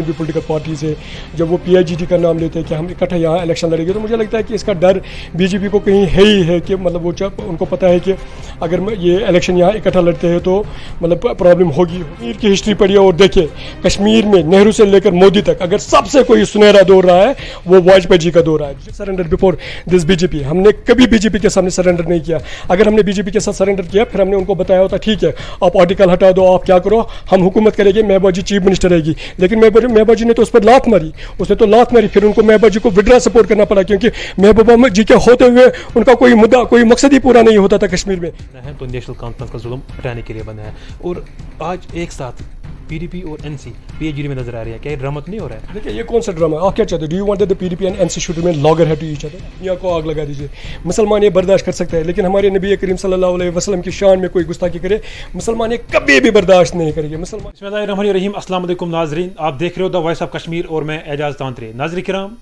بھی political parties ہے جب وہ PIGT کا نام لیتے ہیں کہ ہم اکٹھے یہاں الیکشن لڑیں گے تو مجھے لگتا ہے کہ اس کا ڈر BJP کو کہیں ہے ہی ہے کہ مطلب وہ ان کو پتہ ہے کہ اگر یہ الیکشن یہاں اکٹھا لڑتے ہیں تو مطلب پرابلم ہوگی. کشمیر کی ہسٹری پڑھیے اور دیکھیں کشمیر میں نہرو سے لے کر مودی تک اگر سب سے کوئی سنہرا دور رہا ہے وہ واجپئی جی کا دور رہا ہے. سرنڈر بفور دس BJP ہم نے کبھی BJP کے سامنے سرنڈر نہیں کیا. اگر ہم نے BJP کے ساتھ سرنڈر کیا پھر ہم نے ان کو بتایا ہوتا ٹھیک ہے آپ آرٹیکل ہٹا دو آپ کیا کرو ہم حکومت کریں گے محبوبہ جی چیف منسٹر رہے گی. لیکن محبوبہ جی نے تو اس پر لات ماری پھر ان کو محبوبہ جی کو وڈرا سپورٹ کرنا پڑا کیونکہ محبوبہ جی کے ہوتے ہوئے ان کا کوئی مدعا کوئی مقصد ہی پورا نہیں ہوتا تھا کشمیر میں. تو نیشنل کانفرنس کا ظلم ہٹانے کے لیے بنا ہے اور آج ایک ساتھ PDP اور NC PIGT میں نظر آ رہی ہے. کیا یہ ڈرامہ نہیں ہو رہا ہے؟ دیکھیں یہ کون سا ڈرامہ ہے آپ کیا چاہتے ہیں؟ Do you want that the PDP and NC should remain logger head to each other? دنیا کو آگ لگا دیجیے. مسلمان یہ برداشت کر سکتا ہے لیکن ہمارے نبی کریم صلی اللہ علیہ وسلم کی شان میں کوئی گستاخی کرے مسلمان یہ کبھی بھی برداشت نہیں کریں گے. مسلمان. بسم اللہ الرحمن الرحیم. السلام علیکم ناظرین, آپ دیکھ رہے ہو دا وائس آف کشمیر اور میں اعجاز تانترے. ناظرین کرام,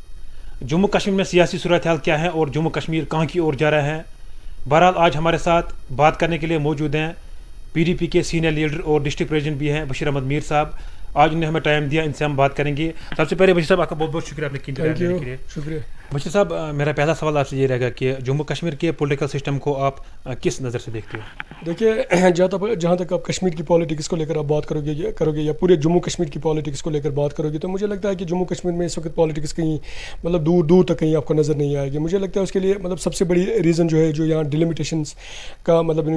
جموں کشمیر میں سیاسی صورتحال کیا ہے اور جموں کشمیر کہاں کی اور جا رہا ہے؟ بہرحال آج ہمارے ساتھ بات کرنے کے لیے موجود ہیں PDP کے سینئر لیڈر اور ڈسٹرکٹ پریزیڈنٹ بھی ہیں بشیر احمد میر صاحب. آج انہیں ہمیں ٹائم دیا, ان سے ہم بات کریں گے. سب سے پہلے بشیر صاحب آپ کا بہت بہت شکریہ آپ نے شکریہ. بشیر صاحب میرا پہلا سوال آپ سے یہ رہے گا کہ جموں کشمیر کے پولیٹیکل سسٹم کو آپ کس نظر سے دیکھتے ہو؟ دیکھیے جہاں تک آپ کشمیر کی پالیٹکس کو لے کر آپ بات کرو گے یا پورے جموں کشمیر کی پالیٹکس کو لے کر بات کرو گے تو مجھے لگتا ہے کہ جموں کشمیر میں اس وقت پالیٹکس کہیں مطلب دور تک کہیں آپ کو نظر نہیں آئے گی. مجھے لگتا ہے اس کے لیے مطلب سب سے بڑی ریزن جو ہے جو یہاں ڈیلیمیٹیشنس کا مطلب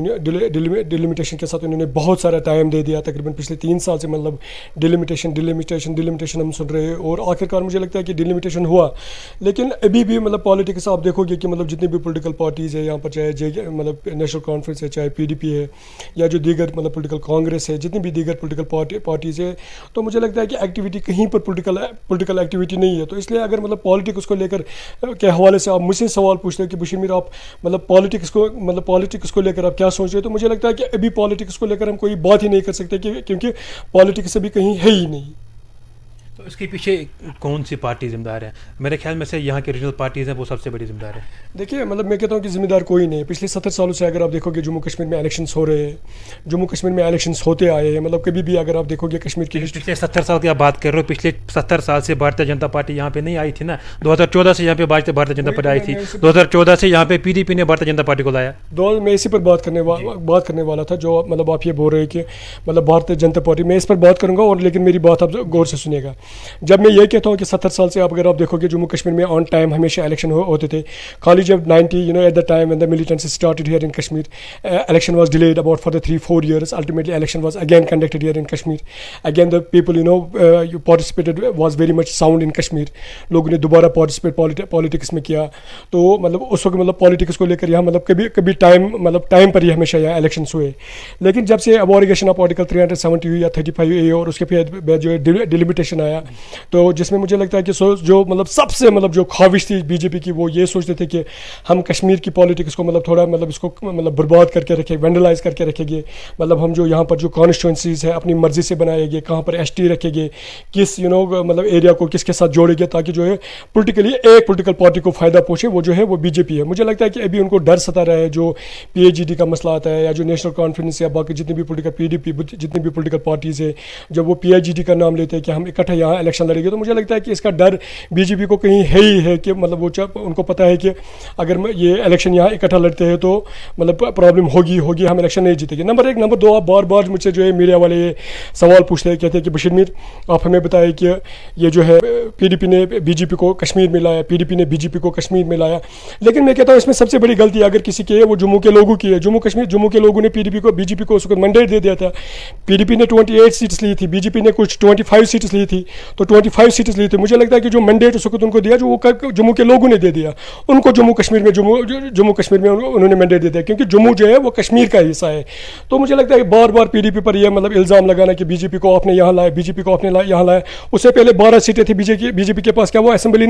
ڈیلیمیٹیشن کے ساتھ انہوں نے بہت سارا ٹائم دے دیا. تقریباً پچھلے 3 سال سے مطلب ڈیلیمیٹیشن ہم سن رہے ہیں اور آخرکار مجھے لگتا ہے کہ ڈیلیمیٹیشن ہوا. لیکن ابھی بھی مطلب پالیٹکس آپ دیکھو گے کہ مطلب جتنی بھی پولیٹیکل پارٹیز ہے یہاں پر چاہے مطلب نیشنل کانفرنس ہے چاہے PDP ہے یا جو دیگر مطلب پولیٹیکل کانگریس ہے جتنی بھی دیگر پولیٹیکل پارٹیز ہے تو مجھے لگتا ہے کہ ایکٹیویٹی کہیں پر پولیٹیکل ایکٹیویٹی نہیں ہے. تو اس لیے اگر مطلب پالیٹکس کو لے کر کے حوالے سے آپ مجھ سے سوال پوچھتے ہیں کہ بشیر میر آپ مطلب پالیٹکس کو لے کر آپ کیا سوچ رہے ہیں تو مجھے لگتا ہے کہ ابھی پالیٹکس کو لے کر ہم کوئی بات ہی نہیں کر سکتے کیونکہ پالیٹکس ابھی کہیں ہے ہی نہیں. تو اس کے پیچھے کون سی پارٹی ذمہ دار ہے؟ میرے خیال میں سے یہاں کے ریجنل پارٹیز ہیں وہ سب سے بڑی ذمہ دار ہے. دیکھیے مطلب میں کہتا ہوں کہ ذمہ دار کوئی نہیں. پچھلے 70 سالوں سے اگر آپ دیکھو گے جموں کشمیر میں الیکشنس ہو رہے ہیں, جموں کشمیر میں الیکشنس ہوتے آئے ہیں. مطلب کبھی بھی اگر آپ دیکھو گے کشمیر کی پچھلے 70 سال کی آپ بات کر رہے ہو, پچھلے 70 سال سے بھارتیہ جنتا پارٹی یہاں پہ نہیں آئی تھی نا. 2014 سے یہاں پہ بھارتیہ جنتا پارٹی آئی تھی. 2014 سے یہاں پہ PDP نے بھارتیہ جنتا پارٹی کو لایا. میں اسی پر بات کرنے والا تھا جو مطلب آپ یہ بول رہے ہیں کہ مطلب بھارتیہ جنتا پارٹی, میں اس پر بات کروں گا اور لیکن میری بات آپ غور سے سنیے گا. جب میں یہ کہتا ہوں کہ 70 سال سے اگر آپ دیکھو گے جموں کشمیر میں آن ٹائم ہمیشہ الیکشن ہوتے تھے. خالی جب 90 at the time when the militancy started here in Kashmir, election was delayed about for the 3-4 years. Ultimately election was again conducted here in Kashmir. Again the people you participated was very much sound in Kashmir. لوگوں نے دوبارہ participate politics میں کیا. تو مطلب اس وقت مطلب politics کو لے کر یہاں مطلب کبھی ٹائم پر ہی ہمیشہ یہاں الیکشنس ہوئے. لیکن جب سے ابوریگیشن آف آرٹیکل 370 یا 35A اور اس کے بعد جو ہے ڈیلیمیٹیشن آیا تو جس میں مجھے لگتا ہے کہ جو مطلب سب سے مطلب جو خواہش تھی BJP کی وہ یہ سوچتے تھے کہ ہم کشمیر کی پالیٹکس کو مطلب تھوڑا مطلب اس کو مطلب برباد کر کے رکھے, وینڈلائز کر کے رکھیں گے. مطلب ہم جو یہاں پر جو کانسٹیچوئنسیز ہے اپنی مرضی سے بنائیں گے, کہاں پر ST رکھیں گے, کس مطلب ایریا کو کس کے ساتھ جوڑیں گے تاکہ جو ہے پولیٹیکلی ایک پولیٹیکل پارٹی کو فائدہ پہنچے وہ جو ہے وہ BJP ہے. مجھے لگتا ہے کہ ابھی ان کو ڈر ستا رہا ہے جو PIGT کا مسئلہ آتا ہے یا جو نیشنل کانفرنس یا باقی جتنی بھی پولیٹیکل PDP جتنی بھی پولیٹیکل پارٹیز ہے جب وہ PIGT کا نام لیتے ہیں کہ ہم اکٹھے یہاں الیکشن لڑیں گے تو مجھے لگتا ہے کہ اس کا ڈر BJP کو کہیں ہے ہی ہے کہ مطلب وہ ان کو پتہ ہے کہ اگر یہ الیکشن یہاں اکٹھا لڑتے ہیں تو مطلب پرابلم ہوگی ہم الیکشن نہیں جیتیں گے. نمبر 1. نمبر 2, آپ بار مجھ سے جو ہے میڈیا والے یہ سوال پوچھتے ہیں, کہتے ہیں کہ بشیر میر آپ ہمیں بتائیں کہ یہ جو ہے PDP نے BJP کو کشمیر میں لایا, PDP نے BJP کو کشمیر میں لایا. لیکن میں کہتا ہوں اس میں سب سے بڑی غلطی اگر کسی کی ہے وہ جموں کے لوگوں کی ہے. جموں کے لوگوں نے BJP کو اس وقت مینڈیٹ دے دیا تھا. PDP نے 28 سیٹس لی تھی, BJP نے کچھ 25 سیٹس لی تھی. تو 25 سیٹس لی تھی. مجھے لگتا ہے کہ جو مینڈیٹ اس وقت ان کو دیا جو وہ جموں کے لوگوں نے دے دیا ان کو جموں کشمیر میں انہوں نے مینڈیٹ دے دیا کیونکہ جموں جو ہے وہ کشمیر کا حصہ ہے. تو مجھے لگتا ہے کہ بار PDP پر یہ مطلب الزام لگانا کہ BJP کو آپ نے یہاں لایا, BJP کو آپ نے یہاں لایا. اس سے پہلے 12 سیٹیں تھی BJP کے پاس. کیا وہ اسمبلی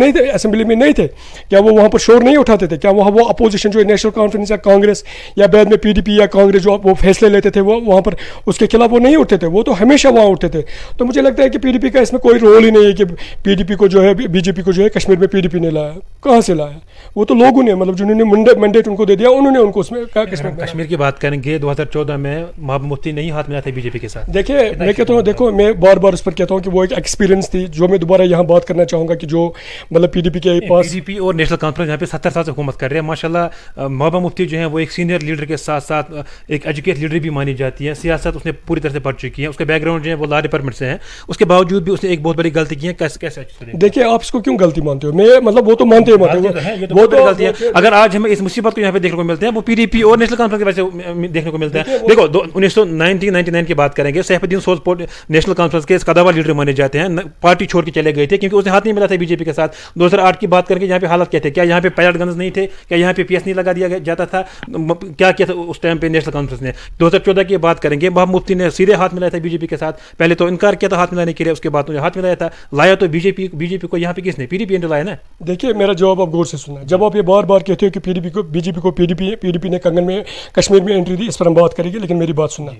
میں نہیں تھے؟ کیا وہ وہاں پر شور نہیں اٹھاتے تھے؟ کیا وہاں وہ اپوزیشن جو نیشنل کانفرنس یا کانگریس یا بعد میں PDP یا کانگریس جو وہ فیصلے لیتے تھے وہ وہاں پر اس کے خلاف وہ نہیں اٹھتے تھے؟ وہ تو ہمیشہ وہاں اٹھتے تھے. تو مجھے لگتا ہے کہ PDP کا اس میں کوئی کوئی رول ہی نہیں ہے کہ PDP کو جو ہے BJP کو جو ہے کشمیر میں PDP نے لایا. کہاں سے لایا؟ وہ تو لوگوں نے مطلب جنہوں نے مینڈیٹ ان کو دے دیا انہوں نے ان کو اس میں کشمیر کی بات کریں گے 2014 میں محبوب مفتی نے ہی ہاتھ ملایا تھا BJP کے ساتھ. دیکھیے میں کہتا ہوں, دیکھو میں بار بار اس پر کہتا ہوں کہ وہ ایک ایکسپیرینس تھی جو میں دوبارہ یہاں بات کرنا چاہوں گا کہ جو مطلب PDP کے پاس PDP اور نیشنل کانفرنس یہاں پہ 70 سال سے حکومت کر رہے ہیں. ماشاء اللہ محبوب مفتی جو ہیں وہ ایک سینئر لیڈر کے ساتھ ساتھ ایک ایجوکیٹ لیڈر بھی مانی جاتی ہے. سیاست اس نے پوری طرح سے پڑھ چکی ہے. اس کے بیک گراؤنڈ جو ہے وہ لا ڈپارٹمنٹ سے ہیں. اس کے باوجود بھی اس نے ایک بہت بڑی غلطی کی ہے. کیسے دیکھیے آپ اس کو کیوں غلطی مانتے ہو؟ میں مطلب وہ تو مانتے ہیں وہ تو غلطی ہے. اگر آج ہمیں اس مصیبت کو یہاں پہ دیکھنے کو ملتے ہیں وہ PDP اور نیشنل کانفرنس کی وجہ سے دیکھنے کو ملتا ہے. دیکھو 1999 کی بات کریں گے, سیف الدین سوزپور نیشنل کانفرنس کے قداور لیڈر مانے جاتے ہیں. پارٹی چھوڑ کے چلے گئے تھے کیونکہ اسے ہاتھ نہیں ملا تھا BJP کے ساتھ. 2008 کی بات کریں گے یہاں پہ حالت کیا تھے؟ کیا یہاں پہ پیلٹ گنز نہیں تھے؟ کیا یہاں پہ PS نہیں لگا دیا جاتا تھا؟ کیا کیا تھا اس ٹائم پہ نیشنل کانفرنس نے؟ 2014 کی بات کریں گے محبوب مفتی نے سیدھے ہاتھ ملایا تھا BJP کے ساتھ. پہلے تو انکار کیا تھا ہاتھ ملانے کے لیے, اس کے بعد ہاتھ ملایا تھا. لایا تو BJP کو یہاں پہ کس نے؟ PDP نے لایا نا. دیکھیے میرا جواب آپ غور سے سننا. جب آپ یہ بار بار کہتے ہو کہ BJP کو PDP نے کنگن میں کشمیر میں انٹری دی, اس پر ہم بات کریں گے, لیکن میری بات سننا.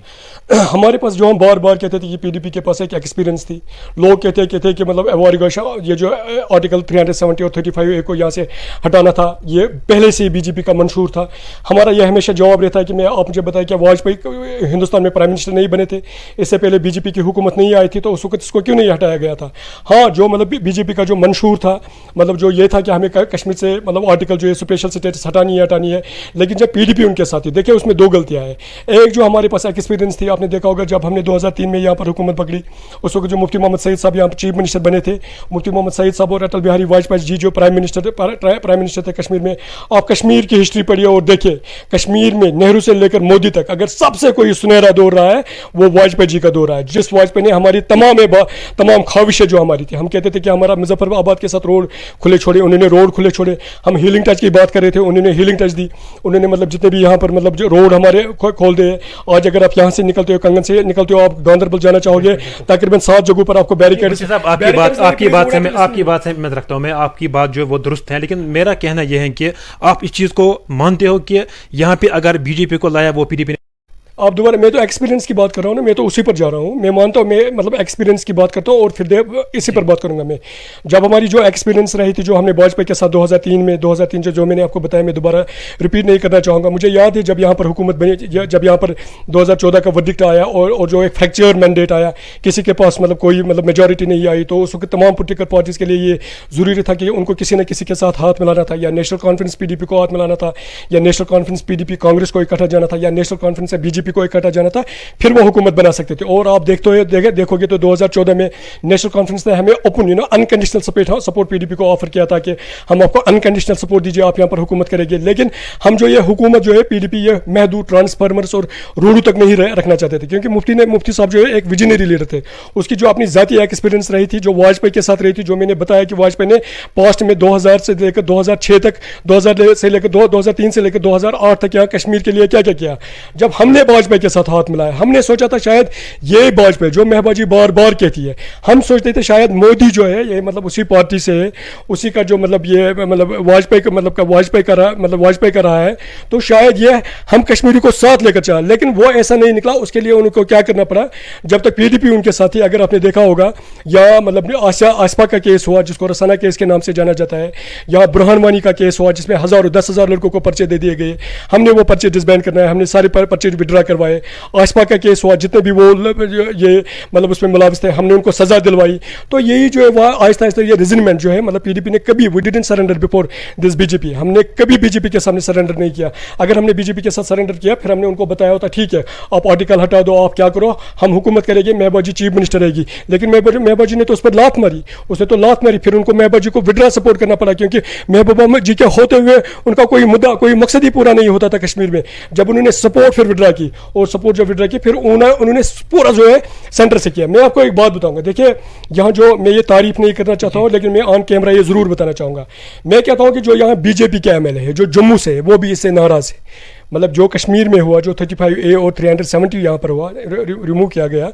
ہمارے پاس جو ہم بار بار کہتے تھے کہ PDP کے پاس ایک ایکسپیرینس تھی. لوگ کہتے کہ مطلب ایوارگوشا یہ جو آرٹیکل 370 اور 35A کو یہاں سے ہٹانا تھا, یہ پہلے سے ہی BJP کا منشور تھا. ہمارا یہ ہمیشہ جواب رہتا ہے کہ آپ مجھے بتائیں کہ واجپئی ہندوستان میں پرائم منسٹر نہیں بنے تھے, اس سے پہلے BJP کی حکومت نہیں آئی تھی, تو اس وقت اس کو کیوں نہیں ہٹایا گیا تھا؟ ہاں جو مطلب BJP کا جو منشور تھا مطلب جو یہ تھا کہ ہمیں کشمیر سے مطلب آرٹیکل جو ہے اسپیشل سٹیٹس ہٹانی ہے, لیکن جب PDP ان کے ساتھ تھی, دیکھیں اس میں 2 غلطیاں ہیں. ایک جو ہمارے پاس ایکسپیرینس تھی, آپ نے دیکھا ہوگا جب ہم نے 2003 میں یہاں پر حکومت پکڑی, اس وقت جو مفتی محمد سعید صاحب یہاں پر چیف منسٹر بنے تھے, مفتی محمد سعید صاحب اور اٹل بہاری واجپئی جی جو پرائم منسٹر تھے کشمیر میں. آپ کشمیر کی ہسٹری پڑھیے اور دیکھیں کشمیر میں نہرو سے لے کر مودی تک اگر سب سے کوئی سنہرا دور رہا ہے وہ واجپئی جی کا دور رہا ہے, جس واجپئی نے ہماری تمام خواہشیں جو ہماری تھی, ہم کہتے تھے کہ ہمارا مظفر آباد کے ساتھ روڈ کھلے چھوڑے, انہوں نے روڈ کھلے چھوڑے. ہم ہیلنگ ٹچ کی بات کر رہے تھے, انہوں نے ہیلنگ ٹچ دی. انہوں نے مطلب جتنے بھی یہاں پر مطلب جو روڈ ہمارے کھول دے. آج اگر آپ یہاں سے نکلتے ہو, کنگن سے نکلتے ہو, آپ گاندربل جانا چاہو گے, تقریباً 7 جگہوں پر آپ کو بیریکیڈ. آپ کی بات سے میں رکھتا ہوں, میں آپ کی بات جو ہے وہ درست ہے, لیکن میرا کہنا یہ ہے کہ آپ اس چیز کو مانتے ہو کہ یہاں پہ اگر BJP کو لایا وہ PDP نے. آپ دوبارہ, میں تو ایکسپیرینس کی بات کر رہا ہوں نا, میں تو اسی پر جا رہا ہوں. میں مانتا ہوں, میں مطلب ایکسپیرینس کی بات کرتا ہوں اور پھر اسی پر بات کروں گا. میں جب ہماری جو ایکسپیرینس رہی تھی جو ہم نے واجپئی کے ساتھ 2003 جو میں نے آپ کو بتایا, میں دوبارہ ریپیٹ نہیں کرنا چاہوں گا. مجھے یاد ہے جب یہاں پر حکومت بنی, جب یہاں پر 2014 کا ورڈکٹ آیا اور جو ایک فریکچر مینڈیٹ آیا, کسی کے پاس مطلب کوئی مطلب میجورٹی نہیں آئی, تو اس وقت تمام پولیٹیکل پارٹیز کے لیے یہ ضروری تھا کہ ان کو کسی نہ کسی کے ساتھ ہاتھ ملانا تھا, یا نیشنل کانفرنس PDP کو ہاتھ ملانا تھا, یا نیشنل کانفرنس PDP کانگریس کو اکٹھا جانا تھا, یا نیشنل کانفرنس سے BJP کو اکٹھا جانا تھا, پھر وہ حکومت بنا سکتے تھے. اور آپ دیکھو گے تو 2014 میں نیشنل کانفرنس نے ہمیں اوپن انکنڈیشنل سپورٹ PDP کو آفر کیا تھا کہ ہم آپ کو انکنڈیشنل سپورٹ دیجیے, آپ یہاں پر حکومت کریں گے. لیکن ہم جو یہ حکومت جو ہے PDP یہ محدود ٹرانسفارمرس اور روڈوں تک نہیں رکھنا چاہتے تھے, کیونکہ مفتی صاحب جو ہے ایک ویژنری لیڈر تھے. اس کی جو اپنی ذاتی ایکسپیرینس رہی تھی جو واجپئی کے ساتھ رہی تھی, جو میں نے بتایا کہ واجپئی نے پاسٹ میں 2000 سے لے کر 2006 تک, 2003 سے لے کر 2008 تک یہاں کشمیر کے لیے کیا کیا. جب ہم نے واجپئی کے ساتھ ہاتھ ملایا, ہم نے سوچا تھا شاید یہ واجپئی جو مہبا جی بار بار کہتی ہے, ہم سوچتے تھے شاید مودی جو ہے یہ مطلب اسی پارٹی سے ہے, اسی کا جو مطلب یہ مطلب واجپئی کا رہا ہے, تو شاید یہ ہم کشمیری کو ساتھ لے کر چلا. لیکن وہ ایسا نہیں نکلا. اس کے لیے ان کو کیا کرنا پڑا, جب تک PDP ان کے ساتھ تھی. اگر آپ نے دیکھا ہوگا یا مطلب آسپا کا کیس ہوا جس کو رسانہ کیس کے نام سے جانا جاتا ہے, یا برہان وانی کا کیس ہوا جس میں 10,000 لڑکوں کو پرچے دے دیے گئے, ہم نے وہ پرچے ڈسبینڈ کرنا ہے, ہم نے سارے پرچے ودرا کروائے. آسپا کا کیس ہوا, جتنے بھی وہ یہ مطلب اس میں ملوث تھے, ہم نے ان کو سزا دلوائی. تو یہی جو ہے وہ آہستہ آہستہ یہ ریزنمنٹ جو ہے مطلب PDP نے کبھی وی didn't surrender before this BJP, ہم نے کبھی BJP کے سامنے سرنڈر نہیں کیا. اگر ہم نے BJP کے ساتھ سرنڈر کیا پھر ہم نے ان کو بتایا ہوتا ٹھیک ہے آپ آرٹیکل ہٹا دو, آپ کیا کرو, ہم حکومت کریں گے, مہبا جی چیف منسٹر رہے گی. لیکن مہبا جی نے تو اس پر لات ماری, اس نے تو لات ماری. پھر ان کو مہبا جی کو ودرا سپورٹ کرنا پڑا, کیونکہ محبوبہ جی کے ہوتے ہوئے ان کا کوئی مدعا کوئی مقصد ہی پورا نہیں ہوتا تھا کشمیر میں. جب انہوں نے سپورٹ پھر ودرا کی, اور سپورٹ جب ودرا کی پھر انہوں نے پورا جو ہے سینٹر سے کیا. میں آپ کو ایک بات بتاؤں گا, دیکھیے یہاں جو میں یہ تعریف نہیں کرنا چاہتا ہوں, لیکن میں آن کیمرہ یہ ضرور بتانا چاہوں گا. میں کہتا ہوں کہ جو یہاں BJP کے MLA ہے جو جموں سے, وہ بھی اس سے ناراض ہے. मतलब जो कश्मीर में हुआ, जो 35A और 370 यहाँ पर हुआ, रिमूव किया गया,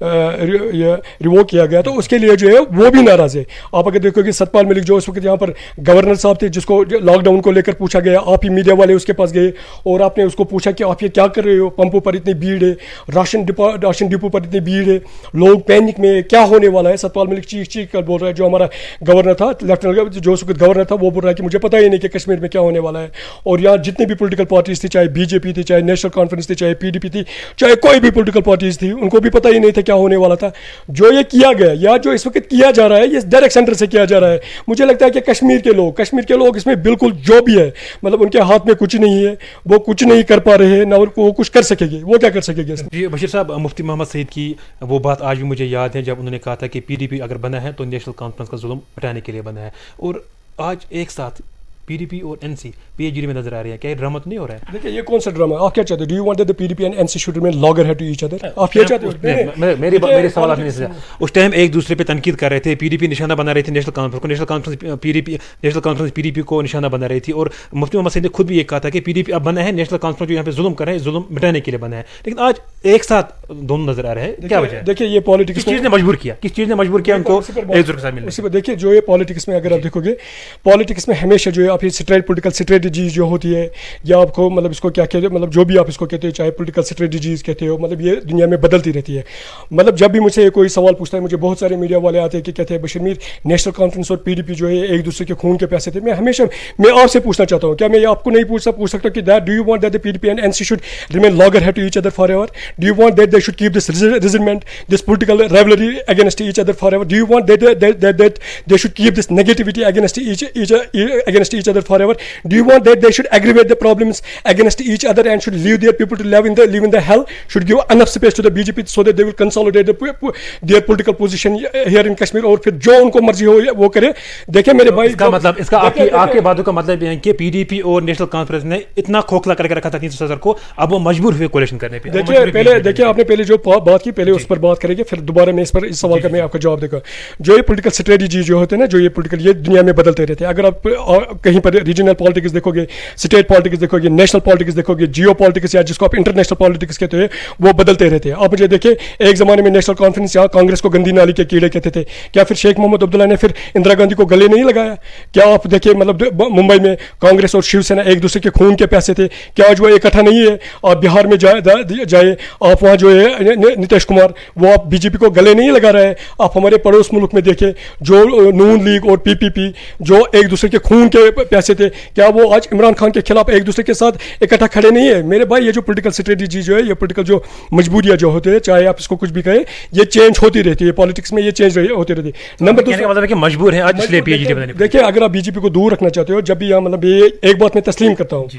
रिवोक किया गया, तो उसके लिए जो है वो भी नाराज़ है। आप अगर देखोगे सतपाल मलिक जो उस वक्त यहाँ पर गवर्नर साहब थे, जिसको लॉकडाउन को लेकर पूछा गया, आप ही मीडिया वाले उसके पास गए और आपने उसको पूछा कि आप ये क्या कर रहे हो, पंपों पर इतनी भीड़ है, राशन डिपो पर इतनी भीड़ है, लोग पैनिक में, क्या होने वाला है। सतपाल मलिक चीख कर बोल रहा है, जो हमारा गवर्नर था, लेफ्टिनेंट जो उस वक्त गवर्नर था, वो बोल रहा है कि मुझे पता ही नहीं कि कश्मीर में क्या होने वाला है। और यहाँ जितनी भी पॉलिटिकल पार्टीज थी, चाहे बीजेपी थी, चाहे नेशनल कॉन्फ्रेंस थी, चाहे पीडीपी थी, चाहे कोई भी पॉलिटिकल पार्टीज थी, उनको भी पता ही नहीं था क्या होने वाला था। जो ये किया गया या जो इस वक्त किया जा रहा है, ये डायरेक्ट सेंटर से किया जा रहा है। मुझे लगता है कि कश्मीर के लोग इसमें बिल्कुल जो भी है, मतलब उनके हाथ में कुछ नहीं है, वो कुछ नहीं कर पा रहे हैं, ना वो कुछ कर सकेंगे। वो क्या कर सकेंगे? जी बशीर साहब, मुफ्ती मोहम्मद सईद की वो बात आज भी मुझे याद है, जब उन्होंने कहा था कि पीडीपी अगर बना है तो नेशनल कॉन्फ्रेंस का जुल्म हटाने के लिए बना है। और आज एक साथ पीडीपी और एनसी पीएचडी में नजर आ रही है, क्या ये ड्रामा तो नहीं हो रहा है? देखिए, ये कौन सा ड्रामा है? आप क्या चाहते हो? Do you want that the PDP and NC should remain logger head to each other? आप ये चाहते हो? मेरे सवाल आपने नहीं, उस टाइम एक दूसरे पे तनकीद कर रहे थे, पीडीपी निशाना बना रही थी नेशनल कॉन्फ्रेंस को, नेशनल कॉन्फ्रेंस पीडीपी को निशाना बना रही थी। और मुफ्ती मोहम्मद सईद ने खुद भी ये कहा था कि पीडीपी अब बना है, नेशनल कॉन्फ्रेंस जो यहाँ पे जुल्म कर रहे हैं, जुल्म मिटाने के लिए बना है। लेकिन आज एक साथ दोनों नजर आ रहे हैं, क्या वजह है? देखिए, ये पॉलिटिक्स किस चीज़ ने मजबूर किया उनको एक दूसरे के साथ मिलने? उसी पर देखिए, जो ये पॉलिटिक्स में अगर आप देखोगे, पॉलिटिक्स में हमेशा जो है आप ये पॉलिटिकल स्ट्रेटजी जो होती है, या आपको मतलब इसको क्या कहते हो, मतलब जो भी आप इसको कहते हो, चाहे पॉलिटिकल स्ट्रेटजीज कहते हो, मतलब ये दुनिया में बदलती रहती है। मतलब जब भी मुझे कोई सवाल पूछता है, मुझे बहुत सारे मीडिया वाले आते हैं कि कहते हैं बशीर मीर, नेशनल कॉन्फ्रेंस और पीडीपी जो है एक दूसरे के खून के प्यासे थे। मैं आपसे पूछना चाहता हूँ, क्या मैं आपको नहीं पूछ सकता कि that do you want that the PDP and NC should remain logger head to each other forever? Do you want that they should keep this resentment, this political rivalry against each other forever? Do you want that they should keep this negativity against each other forever? Do you want that they should aggravate the problems against each other and should leave their people to live in the hell? Should give enough space to the BJP so that they will consolidate their political position here in Kashmir, और फिर जो उनको मर्जी हो वो करे। देखिए मेरे भाई, इसका मतलब, इसका आपके बातों का मतलब है कि पीडीपी और नेशनल कॉन्फ्रेंस ने इतना खोखला करके रखा था 370 को, अब वो मजबूर हुए कोalition करने पे। देखिए आपने पहले जो बात की, पहले उस पर बात करेंगे, फिर दोबारा मैं इस सवाल का मैं आपको जवाब देगा। जो ये पॉलिटिकल स्ट्रेटजी जो होते हैं ना, जो ये पॉलिटिकल, ये दुनिया में बदलते रहते हैं। अगर आप कहीं पर रीजनल पॉलिटिक्स देखोगे, स्टेट पॉलिटिक्स देखोगे, नेशनल पॉलिटिक्स देखोगे, जियो पॉलिटिक्स या जिसको आप इंटरनेशनल पॉलिटिक्स कहते हैं, वो बदलते रहते हैं। आप मुझे देखिए, एक जमाने में नेशनल कॉन्फ्रेंस यहाँ कांग्रेस को गंदी नाली के कीड़े कहते थे, क्या फिर शेख मोहम्मद अब्दुल्ला ने फिर इंदिरा गांधी को गले नहीं लगाया? क्या आप देखिए, मतलब मुंबई में कांग्रेस और शिवसेना एक दूसरे के खून के प्यासे थे, क्या आज वो इकट्ठा नहीं है? आप बिहार में जाए, आप वहाँ जो है नीतीश कुमार, वो आप बीजेपी को गले नहीं लगा रहे हैं। आप हमारे पड़ोस मुल्क में देखें, जो नून लीग और पीपीपी जो एक दूसरे के खून के प्यासे थे, क्या वो आज इमरान खान के खिलाफ एक दूसरे के साथ इकट्ठा खड़े नहीं है? मेरे भाई, ये जो पॉलिटिकल स्ट्रेटजी जो है, ये पॉलिटिकल जो मजबूरियां जो होते हैं, चाहे आप इसको कुछ भी कहें, ये चेंज होती रहती है पॉलिटिक्स में, ये चेंज होती रहती है। नंबर दूसरा, मतलब कि मजबूर है आज, इसलिए पीएचडी बनाने। देखिए, अगर आप बीजेपी को दूर रखना चाहते हो, जब भी यहाँ, मतलब ये एक बात मैं तस्लीम करता हूँ,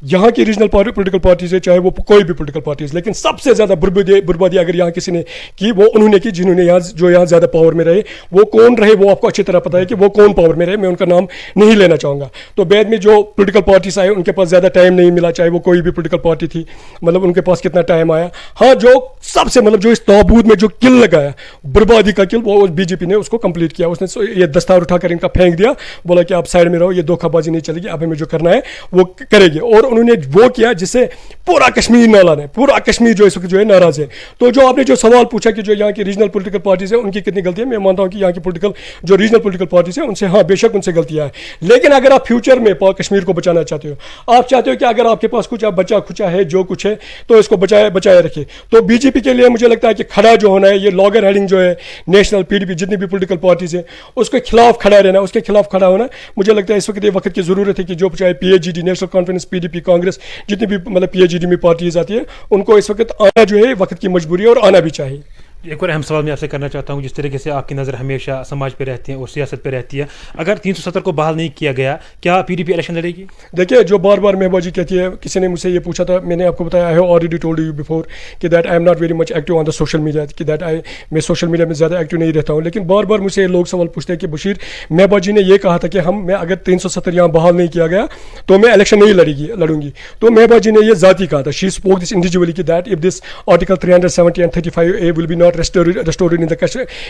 यहाँ की रीजनल पॉलिटिकल पार्टीज है, चाहे वो कोई भी पॉलिटिकल पार्टीज, लेकिन सबसे ज्यादा बर्बादी अगर यहाँ किसी ने की, वो उन्होंने की जिन्होंने यहाँ ज्यादा पावर में रहे। वो कौन रहे, वो आपको अच्छी तरह पता है कि वो कौन पावर में रहे, मैं उनका नाम नहीं लेना चाहूंगा। तो बाद में जो पॉलिटिकल पार्टीज आए, उनके पास ज्यादा टाइम नहीं मिला, चाहे वो कोई भी पॉलिटिकल पार्टी थी, मतलब उनके पास कितना टाइम आया। हाँ, जो सबसे मतलब जो इस ताबूत में जो किल लगाया, बर्बादी का किल, वो बीजेपी ने उसको कंप्लीट किया। उसने ये दस्तार उठाकर इनका फेंक दिया, बोला कि आप साइड में रहो, ये धोखाबाजी नहीं चलेगी, अब हमें जो करना है वो करेंगे। और उन्होंने वो किया जिससे पूरा कश्मीर नाला है, पूरा कश्मीर जो इस वक्त जो है नाराज है। तो जो आपने जो सवाल पूछा कि जो यहाँ की रीजनल पॉलिटिकल पार्टीज है, उनकी कितनी गलती है, मैं मानता हूँ कि यहाँ की जो रीजनल पॉलिटिकल पार्टीज है, उनसे हाँ बेशक उनसे गलतियां है। लेकिन अगर आप फ्यूचर में कश्मीर को बचाना चाहते हो, आप चाहते हो कि अगर आपके पास कुछ बचा खुचा है, जो कुछ है, तो इसको बचाए रखिए। तो बीजेपी के लिए मुझे लगता है कि खड़ा जो होना है, ये लॉगर हेडिंग जो है, नेशनल पीडीपी जितनी भी पॉलिटिकल पार्टीज है, उसके खिलाफ खड़ा रहना, उसके खिलाफ खड़ा होना, मुझे लगता है इस वक्त ये वक्त की जरूरत है कि जो चाहे PhD, national conference, PDP, Congress, जितनी भी मतलब पीएचडी में पार्टीज आती है, उनको इस वक्त आना जो है वक्त की मजबूरी है और आना भी चाहिए। एक और अहम सवाल मैं आपसे करना चाहता हूँ, जिस तरीके से आपकी नज़र हमेशा समाज पे रहती है और सियासत पे रहती है, अगर 370 को बहाल नहीं किया गया, क्या पीडीपी इलेक्शन लड़ेगी? देखिए, जो बार बार महबूबा जी कहती है, किसी ने मुझसे ये पूछा था, मैंने आपको बताया, I have already told you before कि that I am not very much active on the social media, कि दैट मैं सोशल मीडिया में ज़्यादा एक्टिव नहीं रहता हूँ। लेकिन बार बार मुझसे लोग सवाल पूछते हैं कि बशीर, महबूबा जी ने ये कहा था कि मैं अगर 370 यहाँ बहाल नहीं किया गया तो मैं इलेक्शन नहीं लड़ूंगी। तो महबूबा जी ने ये ज़ाती कहा था, शी स्पोक दिस इंडिविजुअली कि that if this article 370 and 35A will be not not restored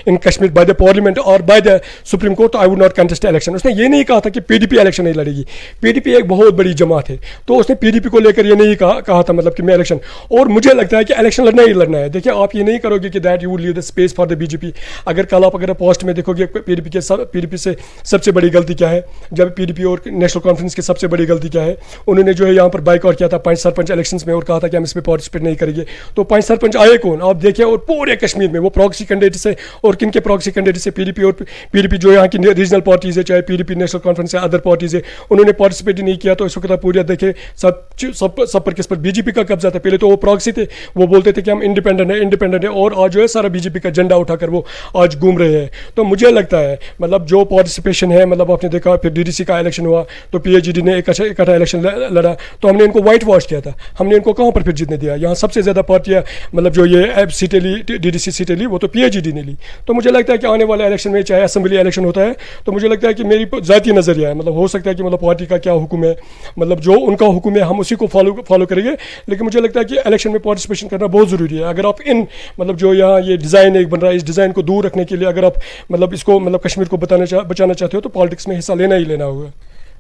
in Kashmir by the parliament or by the Supreme Court, तो I would not contest election. उसने ये नहीं कहा था कि PDP इलेक्शन नहीं लड़ेगी. PDP एक बहुत बड़ी जमात है, तो उसने PDP को लेकर ये नहीं कहा था मतलब कि मैं इलेक्शन, और मुझे लगता है कि इलेक्शन लड़ना ही लड़ना है. देखिए आप ये नहीं करोगे कि that you would leave the space for the BJP. अगर पोस्ट में देखोगे PDP से सबसे बड़ी गलती क्या है, जब PDP और नेशनल कॉन्फ्रेंस की सबसे बड़ी गलती क्या है, उन्होंने जो है यहाँ पर बाइकआउट किया था 5 सरपंच इलेक्शंस में और कहा था कि हम इसमें पार्टिसिपेट नहीं करेंगे. तो 5 सरपंच आए कौन आप देखिए, और पूरे कश्मीर में वो प्रॉक्सी कैंडिडेट से, और किन के प्रॉक्सी कैंडिडेट से, PDP जो यहाँ की रीजनल पार्टीज है, चाहे PDP नेशनल कॉन्फ्रेंस है, अदर पार्टीज है, उन्होंने पार्टिसिपेट ही नहीं किया. तो इस वक्त पूरा देखे सब पर किस पर BJP का कब्जा था. पहले तो वो प्रॉक्सी थे, वो बोलते थे कि हम इंडिपेंडेंट है, और आज जो है सारा BJP का झंडा उठाकर वो आज घूम रहे हैं. तो मुझे लगता है मतलब जो पार्टिसिपेशन है, मतलब आपने देखा फिर DDC का इलेक्शन हुआ तो PAGD ने इकट्ठा इलेक्शन लड़ा, तो हमने इनको वाइट वॉश किया था. हमने इनको कहाँ पर फिर जीतने दिया? यहाँ सबसे ज़्यादा पार्टियाँ मतलब जो ये सीटें ली, DDC सीटें ली, वो तो PAGD ने ली. तो मुझे लगता है कि आने वाले इलेक्शन में चाहे असेंबली इलेक्शन होता है, तो मुझे लगता है कि मेरी ज़ाती नज़रिया है, मतलब हो सकता है कि मतलब पार्टी का क्या हुक्म है, मतलब जो उनका हुक्म है हम उसी को फॉलो करेंगे. लेकिन मुझे लगता है कि इलेक्शन में पार्टिसिपेशन करना बहुत ज़रूरी है. अगर आप इन मतलब जो यहाँ ये डिज़ाइन एक बन रहा है, इस डिज़ाइन को दूर रखने के लिए अगर आप मतलब इसको मतलब कश्मीर को बचाना चाहते हो, तो पॉलिटिक्स में हिस्सा लेना ही लेना होगा.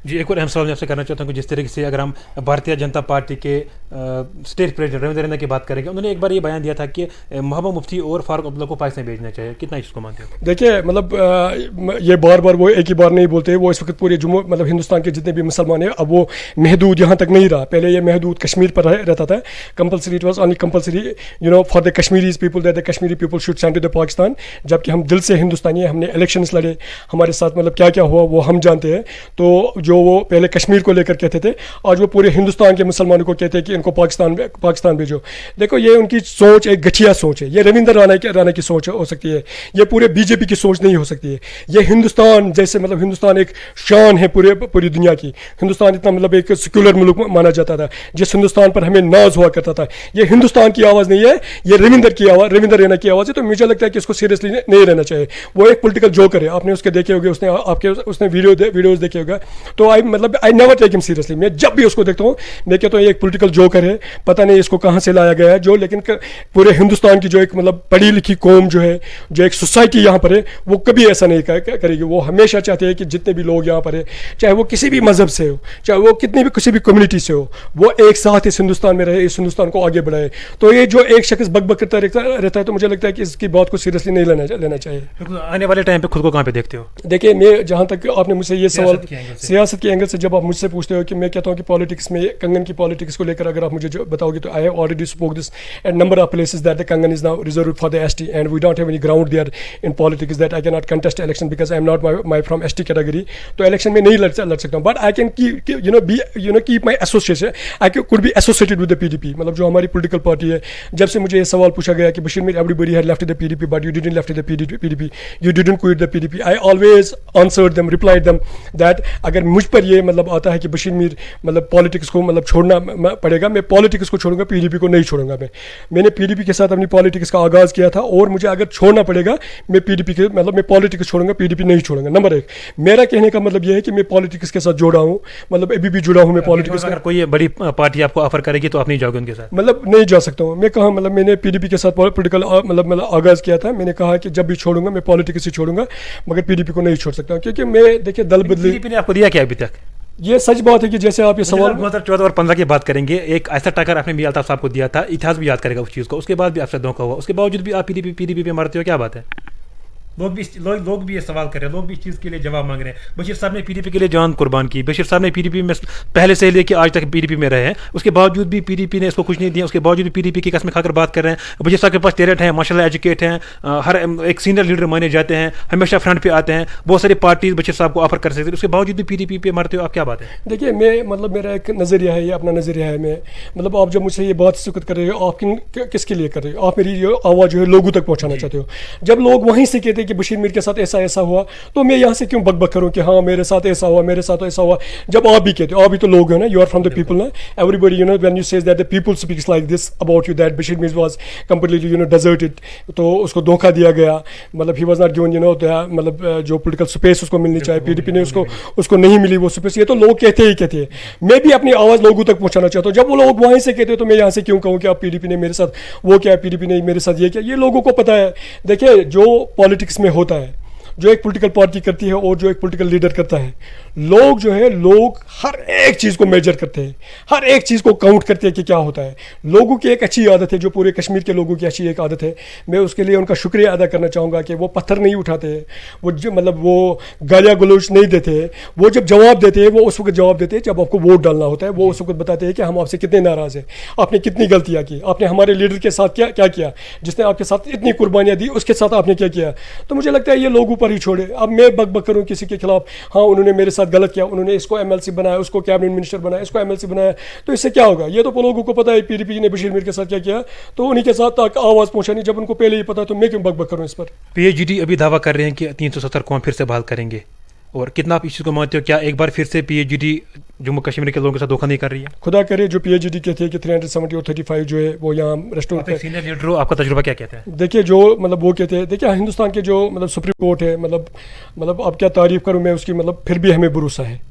जी, एक और अहम सवाल मैं आपसे करना चाहता हूँ कि जिस तरीके से अगर हम भारतीय जनता पार्टी के स्टेट प्रेसिडेंट रविंद्र रैना की बात करेंगे, उन्होंने एक बार ये बयान दिया था कि मोहम्मद मुफ्ती और फारूक अब्दुल्ला को पाकिस्तान भेजना चाहिए. कितना इसको मानते हो? देखिए मतलब ये बार वो एक ही बार नहीं बोलते, वो इस वक्त पूरे जम्मू मतलब हिंदुस्तान के जितने भी मुसलमान हैं, अब वो महदूद यहाँ तक नहीं रहा. पहले ये महदूद कश्मीर पर रहता था. Compulsory, it was only compulsory for the Kashmiris people that the Kashmiri people should send to the Pakistan. जबकि हम दिल से हिंदुस्तानी हैं, हमने इलेक्शंस लड़े, हमारे साथ मतलब क्या क्या हुआ वो हम जानते हैं. तो जो वो पहले कश्मीर को लेकर कहते थे, आज वो पूरे हिंदुस्तान के मुसलमानों को कहते हैं कि इनको पाकिस्तान भेजो. देखो ये उनकी सोच एक घटिया सोच है. ये रविंद्र राणा की सोच हो सकती है, ये पूरे BJP की सोच नहीं हो सकती है. ये हिंदुस्तान जैसे मतलब हिंदुस्तान एक शान है पूरी दुनिया की. हिंदुस्तान इतना मतलब एक सेक्युलर मुल्क माना जाता था, जिस हिंदुस्तान पर हमें नाज हुआ करता था. ये हिंदुस्तान की आवाज़ नहीं है, ये रविंद्र रैना की आवाज़ है. तो मुझे लगता है कि इसको सीरियसली नहीं रहना चाहिए. वो एक पॉलिटिकल जोकर है, आपने उसके देखे होंगे, उसने वीडियोज देखे होगा. तो I never take him seriously. मैं जब भी उसको देखता हूँ मैं कहता हूँ ये एक पॉलिटिकल जोकर है, पता नहीं इसको कहाँ से लाया गया है. जो लेकिन पूरे हिंदुस्तान की जो एक मतलब पढ़ी लिखी कौम जो है, जो एक सोसाइटी यहाँ पर है, वो कभी ऐसा नहीं करेगी. वो हमेशा चाहते हैं कि जितने भी लोग यहाँ पर है, चाहे वो किसी भी मजहब से हो, चाहे वो किसी भी कम्युनिटी से हो, वो एक साथ इस हिंदुस्तान में रहे, इस हिंदुस्तान को आगे बढ़ाए. तो ये जो एक शख्स बक करता रहता है, तो मुझे लगता है कि इसकी बात को सीरियसली नहीं लेना चाहिए. आने वाले टाइम पे खुद को कहाँ पे देखते हो? देखिए मैं जहाँ तक आपने मुझसे ये सवाल सियासत के एंगल से जब आप मुझसे पूछते हो कि मैं कहता हूँ कि पॉलिटिक्स में कंगन की पॉलिटिक्स को लेकर अगर आप मुझे जो बताओगे, तो I have already spoke this at number of places that the Kangan is now reserved for the ST and we don't have any ground there in politics that I can not contest election because I am not my from ST category. तो election में नहीं लड़ सकता हूँ, but I can keep my association, I could be associated with the PDP. मतलब जो हमारी political party है, जब से मुझे ये सवाल पूछा गया कि Bashir Mir everybody had left the PDP but you didn't left the PDP, you didn't quit the PDP, I always answered them, replied them that अगर मुझ पर ये मतलब आता है कि बशीर मीर मतलब पॉलिटिक्स को मतलब छोड़ना पड़ेगा, मैं पॉलिटिक्स को छोड़ूंगा, PDP को नहीं छोड़ूंगा. मैंने PDP के साथ अपनी पॉलिटिक्स का आगाज़ किया था, और मुझे अगर छोड़ना पड़ेगा मैं PDP के मतलब मैं पॉलिटिक्स छोड़ूंगा, PDP नहीं छोड़ूंगा. नंबर एक, मेरा कहने का मतलब यह है कि मैं पॉलिटिक्स के साथ जुड़ा हूँ, मतलब अभी भी जुड़ा हूँ मैं पॉलिटिक्स. अगर कोई बड़ी पार्टी आपको ऑफर करेगी तो आप नहीं जाओगे उनके साथ? मतलब नहीं जा सकता हूँ मैं. कहा मतलब मैंने PDP के साथ पॉलिटिकल मतलब आगाज़ किया था. मैंने कहा कि जब भी छोड़ूंगा मैं पॉलिटिक्स ही छोड़ूंगा, मगर PDP को नहीं छोड़ सकता, क्योंकि मैं देखिए दल बदली. PDP ने आपको दिया क्या अभी तक? ये सच बात है कि जैसे आप ये सवाल 2014 और 15 की बात करेंगे, एक ऐसा टक्कर आपने मियां अल्ताफ साहब को दिया था, इतिहास भी याद करेगा उस चीज़ को. उसके बाद भी आपसे धोखा हुआ, उसके बावजूद भी आप PDP पे मारते हो, क्या बात है? लोग भी ये सवाल कर रहे हैं, लोग भी इस चीज़ के लिए जवाब मांग रहे हैं. बशीर साहब ने PDP के लिए जान कुर्बान की, बशीर साहब ने PDP में पहले से लेकर आज तक PDP में रहे हैं, उसके बावजूद भी PDP ने इसको कुछ नहीं दिया. उसके बावजूद भी PDP की कसमें खाकर बात कर रहे हैं. बशीर साहब के पास टैलेंट है, माशाल्लाह एजुकेट हैं, हर एक सीनियर लीडर माने जाते हैं, हमेशा फ्रंट पे आते हैं, बहुत सारी पार्टीज बशीर साहब को ऑफर कर सकते हैं, उसके बावजूद भी PDP पे मारते हो आप, क्या बात है? देखिए मैं मतलब मेरा एक नज़रिया है, ये अपना नज़रिया है. मैं मतलब आप जब मुझसे ये बात कर रहे हो, आप किसके लिए कर रहे हो? आप मेरी आवाज़ जो है लोगों तक पहुँचाना चाहते हो. जब लोग वहीं से कहते कि बशीर मीर के साथ ऐसा ऐसा हुआ, तो मैं यहाँ से क्यों बकबक करूँ कि हाँ मेरे साथ ऐसा हुआ, मेरे साथ ऐसा हुआ, जब आप भी कहते हो, आप भी तो लोग हो ना, you are from the people ना, everybody you know when you says that the people speaks like this about you that Bashir Mir was completely you know deserted, तो उसको धोखा दिया गया, मतलब he was not given you know मतलब जो political space उसको मिलनी चाहिए, पीडीपी ने उसको नहीं मिली वो स्पेस, ये तो लोग कहते ही कहते हैं। मैं भी अपनी आवाज़ लोगों तक पहुँचाना चाहता हूँ, जब वो लोग वहीं से कहते हैं तो मैं यहाँ से क्यों कहूँ कि आप पीडीपी ने मेरे साथ वो क्या, पीडीपी ने मेरे साथ ये क्या, ये लोगों को पता है। देखिए जो पॉलिटिक्स में होता है, जो एक पॉलिटिकल पार्टी करती है और जो एक पॉलिटिकल लीडर करता है, लोग जो है लोग हर एक चीज़ को मेजर करते हैं, हर एक चीज़ को काउंट करते हैं कि क्या होता है। लोगों की एक अच्छी आदत है, जो पूरे कश्मीर के लोगों की अच्छी एक आदत है, मैं उसके लिए उनका शुक्रिया अदा करना चाहूँगा कि वो पत्थर नहीं उठाते हैं, वो मतलब वो गालियाँ गलौच नहीं देते हैं, वो जब जवाब देते हैं वो उस वक्त जवाब देते हैं जब आपको वोट डालना होता है, वो उस वक्त बताते हैं कि हम आपसे कितने नाराज़ हैं, आपने कितनी गलतियाँ की, आपने हमारे लीडर के साथ क्या किया, जिसने आपके साथ इतनी कुर्बानियाँ दी उसके साथ आपने क्या किया। तो मुझे लगता है ये लोग ऊपर ही छोड़े। अब मैं बक करूँ किसी के खिलाफ, हाँ उन्होंने मेरे साथ गलत किया, उन्होंने इसको एमएलसी बनाया, उसको कैबिनेट मिनिस्टर बनाया, इसको एमएलसी बनाया, तो इससे क्या होगा। ये तो लोगों को पता है पीडीपी ने बशीर मीर के साथ क्या किया, तो उन्हीं के साथ आवाज़ पहुंचानी, जब उनको पहले ही पता, तो मैं क्यों बक करूं इस पर। पीएचडी अभी दावा कर रहे हैं कि 370 कौम फिर से बहाल करेंगे, और कितना आप इस चीज़ को मानते हो, क्या एक बार फिर से पीएचडी जम्मू कश्मीर के लोगों के साथ धोखा नहीं कर रही है? खुदा करे जो पीएचडी के थे कि 370 और 35 जो है वो यहाँ रेस्टोर कर। सीनियर लीडर हो, आपका तजुर्बा क्या कहता है? देखिए जो मतलब वो कहते हैं, देखिए हिंदुस्तान के जो मतलब सुप्रीम कोर्ट है, मतलब अब क्या तारीफ़ करूँ मैं उसकी, मतलब फिर भी हमें भरोसा है।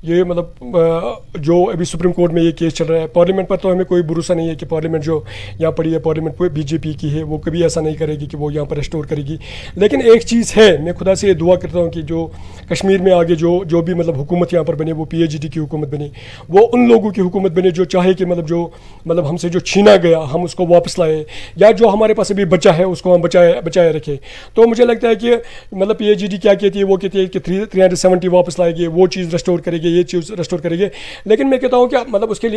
ये मतलब जो अभी सुप्रीम कोर्ट में ये केस चल रहा है, पार्लियामेंट पर तो हमें कोई भरोसा नहीं है कि पार्लियामेंट जो यहाँ पड़ी है, पार्लियामेंट बीजेपी की है, वो कभी ऐसा नहीं करेगी कि वो यहाँ पर रेस्टोर करेगी। लेकिन एक चीज़ है, मैं खुदा से ये दुआ करता हूँ कि जो कश्मीर में आगे जो भी मतलब हुकूमत यहाँ पर बने, वो पीएचडी की हुकूमत बने, वो उन लोगों की हुकूमत बने जो चाहे कि मतलब हमसे जो छीना गया हम उसको वापस लाए, या जो हमारे पास अभी बचा है उसको हम बचाए रखें। तो मुझे लगता है कि मतलब पीएचडी क्या कहती है, वो कहती है कि 370 वापस लाएगी, वो चीज़ रेस्टोर करेगी, ये चीज़ रेस्टोर करेंगे। लेकिन मैं कहता हूँ कि मतलब उसके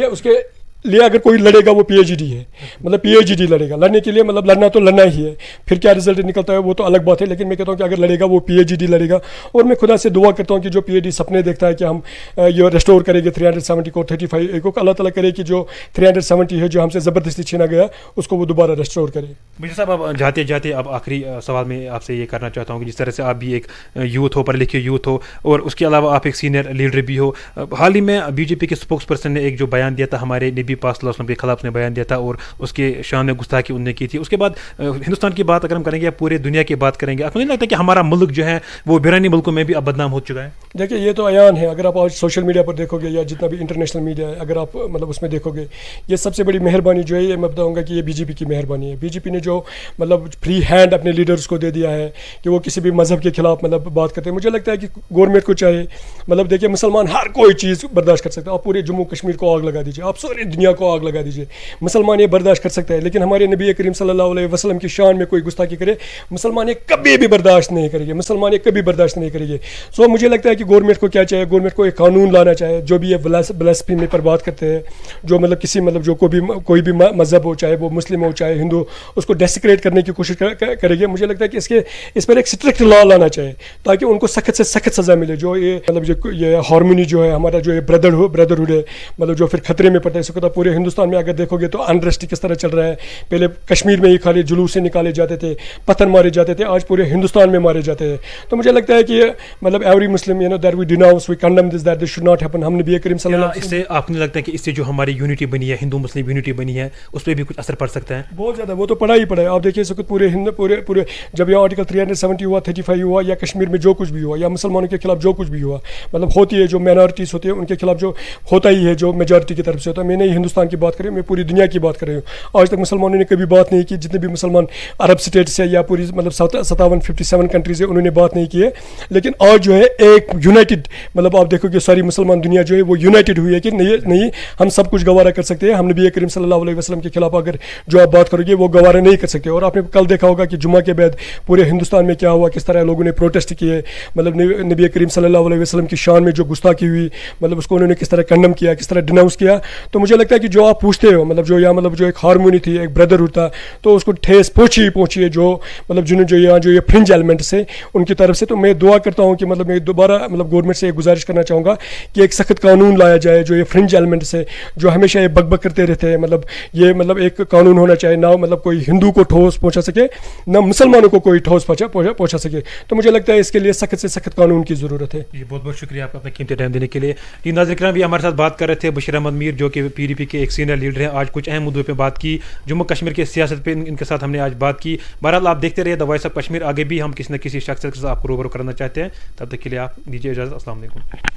लिए अगर कोई लड़ेगा वो पीएचडी है, मतलब पीएचडी लड़ेगा, लड़ने के लिए मतलब लड़ना तो लड़ना ही है, फिर क्या रिजल्ट निकलता है वो तो अलग बात है। लेकिन मैं कहता हूँ कि अगर लड़ेगा वो पीएचडी लड़ेगा, और मैं खुदा से दुआ करता हूँ कि जो पीएचडी सपने देखता है कि हम ये रेस्टोर करेंगे 370 को, 35 को, अल्लाह ताला करे कि जो 370 है जो हमसे ज़बरदस्ती छीना गया उसको वो दोबारा रेस्टोर करे। मिर्ज़ा साहब, अब जाते जाते अब आखिरी सवाल में आपसे ये करना चाहता हूँ कि जिस तरह से आप भी एक यूथ हो, पढ़े लिखे यूथ हो, और उसके अलावा आप एक सीनियर लीडर भी हो, हाल ही में बीजेपी के स्पोक्स पर्सन ने एक जो बयान दिया था हमारे नबी पाक सल्लल्लाहु अलैहि वसल्लम के खिलाफ उसने बयान दिया था, और उसके शान में गुस्ताखी उन्होंने की थी। उसके बाद हिंदुस्तान की बात अगर हम करेंगे या पूरे दुनिया की बात करेंगे, आपको नहीं लगता कि हमारा मुल्क जो है वो बिरानी मुल्कों में भी अब बदनाम हो चुका है? देखिए ये तो अयान है, अगर आप आज सोशल मीडिया पर देखोगे या जितना भी इंटरनेशनल मीडिया है, अगर आप मतलब उसमें देखोगे, ये सबसे बड़ी मेहरबानी जो है ये मैं बताऊँगा कि ये बीजेपी की मेहरबानी है। बीजेपी ने जो मतलब फ्री हैंड अपने लीडर्स को दे दिया है कि वो किसी भी मज़हब के खिलाफ मतलब बात करते हैं। मुझे लगता है कि गवर्नमेंट को चाहे, मतलब देखिए मुसलमान हर कोई चीज़ बर्दाश्त कर सकता है, आप पूरे जम्मू कश्मीर को आग लगा दीजिए, आप सारी दुनिया को आग लगा दीजिए, मुसलमान ये बर्दाश्त कर सकता है। लेकिन हमारे नबी करीम सल्लल्लाहु अलैहि वसल्लम की शान में कोई गुस्ताखी करे, मुसलमान ये कभी भी बर्दाश्त नहीं करेंगे, मुसलमान ये कभी बर्दाश्त नहीं करेंगे। सो मुझे लगता है कि गवर्नमेंट को क्या चाहिए, गवर्नमेंट को एक कानून लाना चाहिए, जो भी ये ब्लास्फेमी पर बात करते हैं, जो मतलब किसी मतलब जो कोई भी मज़हब हो, चाहे वो मुस्लिम हो चाहे हिंदू, उसको डेसिक्रेट करने की कोशिश करेंगे। मुझे लगता है कि इस पर एक स्ट्रिक्ट लॉ लाना चाहिए ताकि उनको सख्त से सख्त सज़ा मिले। जो ये मतलब ये हार्मनी जो है हमारा, जो ये ब्रदरहुड है, मतलब जो फिर खतरे में पड़ता है। इसको पूरे हिंदुस्तान में अगर देखोगे तो अनरेस्ट किस तरह चल रहा है। पहले कश्मीर में ही खाली जुलूस से निकाले जाते थे, पत्थर मारे जाते थे, आज पूरे हिंदुस्तान में मारे जाते हैं। तो मुझे लगता है कि मतलब every Muslim that we denounce, we condemn this, that this should not happen. हम नबी करीम सल्लल्लाहु अलैहि वसल्लम, इससे आपको नहीं लगता है कि इससे जो हमारी यूनिटी बनी है, हिंदू मुस्लिम यूनिटी बनी है, उस पर भी कुछ असर पड़ सकता है? बहुत ज़्यादा, वो तो पड़ा ही पड़ा है। आप देखिए इस वक्त पूरे जब यह आर्टिकल 370 हुआ, 35 हुआ, या कश्मीर में जो कुछ भी हुआ, या मुसलमानों के खिलाफ जो कुछ भी हुआ, मतलब होती है जो माइनॉरिटीज़ होती है उनके खिलाफ जो होता ही है, जो मेजॉरिटी की तरफ से होता है। मैं नहीं हिंदुस्तान की बात करें, मैं पूरी दुनिया की बात कर रही हूँ। आज तक मुसलमानों ने कभी बात नहीं की, जितने भी मुसलमान अरब स्टेट्स है या पूरी मतलब 57 कंट्रीज़ है, उन्होंने बात नहीं की है। लेकिन आज जो है एक यूनाइटेड, मतलब आप देखोगे सारी मुसलमान दुनिया जो है वो यूनाइटेड हुई है कि नहीं हम सब कुछ गवारा कर सकते हैं। हम नबी करीम सल्लल्लाहु अलैहि वसल्लम के खिलाफ अगर जो आप बात करोगे वो गवारा नहीं कर सकते। और आपने कल देखा होगा कि जुम्मा के बाद पूरे हिंदुस्तान में क्या हुआ, किस तरह लोगों ने प्रोटेस्ट किए, मतलब नबी करीम सल्लल्लाहु अलैहि वसल्लम की शान में जो गुस्ताखी हुई, मतलब उसको उन्होंने किस तरह कंडम किया, किस तरह डिनाउंस किया। तो मुझे लगता है कि जो आप पूछते हो मतलब जो यहाँ मतलब जो एक हारमोनी थी, एक ब्रदरहुड था, तो उसको ठेस पहुँची है जो मतलब जिन्होंने जो यहाँ जो ये फ्रिंज एलिमेंट से उनकी तरफ से। तो मैं दुआ करता हूँ कि मतलब मैं दोबारा मतलब गवर्नमेंट से एक गुजारिश करना चाहूँगा कि एक सख्त कानून लाया जाए जो ये फ्रिंज एलिमेंट से जो हमेशा ये बकबक करते रहते हैं, मतलब ये मतलब एक कानून होना चाहिए ना, मतलब कोई हिंदू को ठोस पहुँचा सके ना मुसलमानों को कोई ठोस पहुँचा सके। तो मुझे लगता है इसके लिए सख्त से सख्त कानून की ज़रूरत है। जी बहुत बहुत शुक्रिया आपका अपना कीमती टाइम देने के लिए। जी नाज़रीन किराम, भी हमारे साथ बात कर रहे थे बशीर अहमद मीर जो कि PDP के एक सीनियर लीडर हैं। आज कुछ अहम मुद्दों पे बात की, जम्मू कश्मीर की सियासत पे इनके साथ हमने आज बात की। बहरहाल आप देखते रहिए द वॉइस ऑफ कश्मीर, आगे भी हम किसी न किसी शख्स के साथ आपको रूबरू करना चाहते हैं। तब तक के लिए आप दीजिए इजाज़त। अस्सलाम वालेकुम।